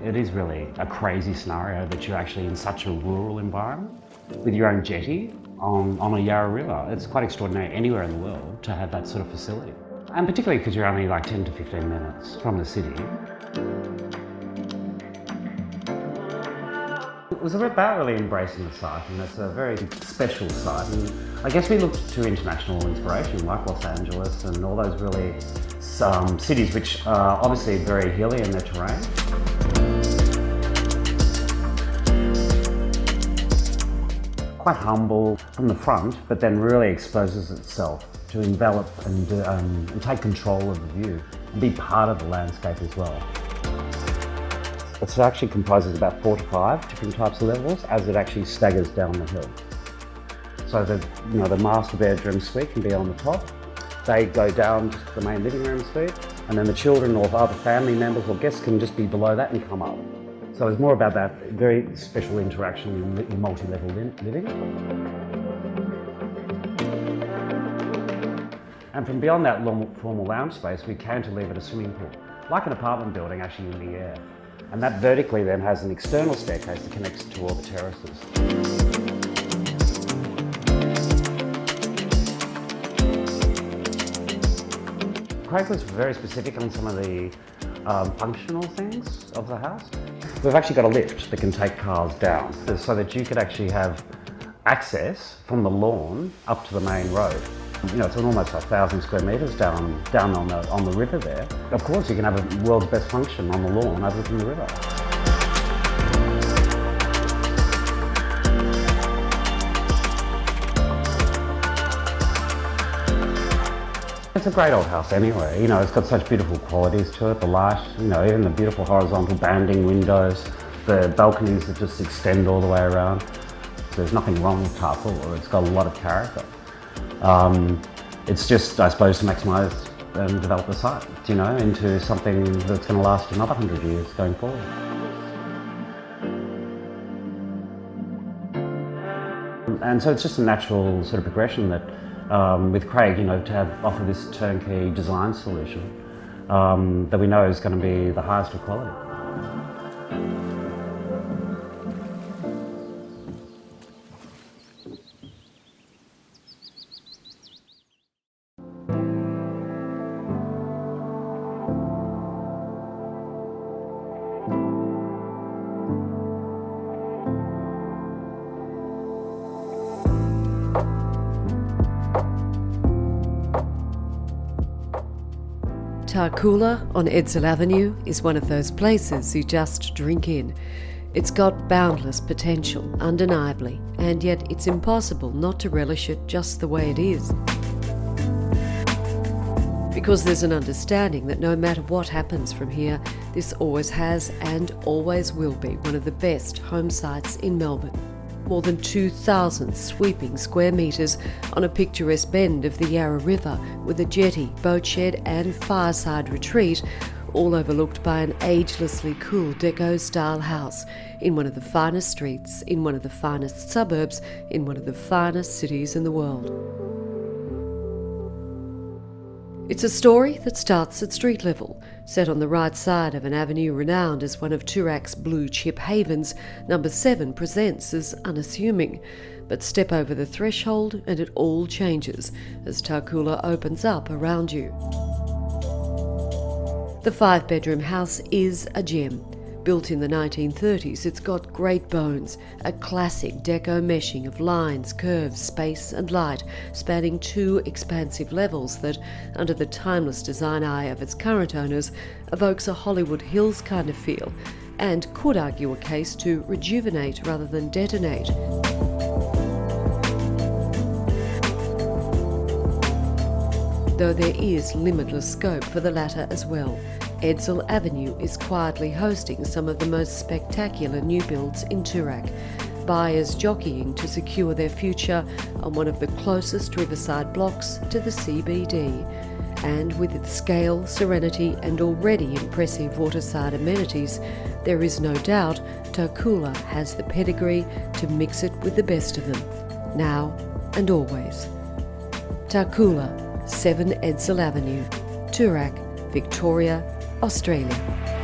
It is really a crazy scenario that you're actually in such a rural environment with your own jetty on a Yarra River. It's quite extraordinary anywhere in the world to have that sort of facility. And particularly because you're only like 10 to 15 minutes from the city. It was about really embracing the site, and it's a very special site. And I guess we looked to international inspiration like Los Angeles and all those really cities which are obviously very hilly in their terrain. Quite humble from the front, but then really exposes itself to envelop and take control of the view and be part of the landscape as well. It actually comprises about 4 to 5 different types of levels as it actually staggers down the hill. So the master bedroom suite can be on the top. They go down to the main living room suite, and then the children or other family members or guests can just be below that and come up. So it's more about that very special interaction in multi-level living. And from beyond that formal lounge space, we cantilevered a swimming pool, like an apartment building actually in the air. And that vertically then has an external staircase that connects to all the terraces. Craig was very specific on some of the functional things of the house. We've actually got a lift that can take cars down so that you could actually have access from the lawn up to the main road. You know, it's almost 1,000 square metres down on the river there. Of course, you can have a world's best function on the lawn overlooking the river. It's a great old house anyway. You know, it's got such beautiful qualities to it. The light, you know, even the beautiful horizontal banding windows, the balconies that just extend all the way around. So there's nothing wrong with Tarcoola. It's got a lot of character. It's just, I suppose, to maximise and develop the site, you know, into something that's going to last another 100 years going forward. And so it's just a natural sort of progression that, with Craig, you know, to offer this turnkey design solution that we know is going to be the highest of quality. Tarcoola on Edzell Avenue is one of those places you just drink in. It's got boundless potential, undeniably, and yet it's impossible not to relish it just the way it is. Because there's an understanding that no matter what happens from here, this always has and always will be one of the best home sites in Melbourne. More than 2,000 sweeping square metres on a picturesque bend of the Yarra River with a jetty, boat shed and fireside retreat, all overlooked by an agelessly cool deco-style house in one of the finest streets, in one of the finest suburbs, in one of the finest cities in the world. It's a story that starts at street level. Set on the right side of an avenue renowned as one of Toorak's blue-chip havens, number 7 presents as unassuming. But step over the threshold and it all changes as Tarcoola opens up around you. The 5-bedroom house is a gem. Built in the 1930s, it's got great bones, a classic deco meshing of lines, curves, space and light, spanning 2 expansive levels that, under the timeless design eye of its current owners, evokes a Hollywood Hills kind of feel, and could argue a case to rejuvenate rather than detonate. Though there is limitless scope for the latter as well. Edzell Avenue is quietly hosting some of the most spectacular new builds in Toorak, buyers jockeying to secure their future on one of the closest riverside blocks to the CBD. And with its scale, serenity and already impressive waterside amenities, there is no doubt Tarcoola has the pedigree to mix it with the best of them, now and always. Tarcoola, 7 Edzell Avenue, Toorak, Victoria, Australia.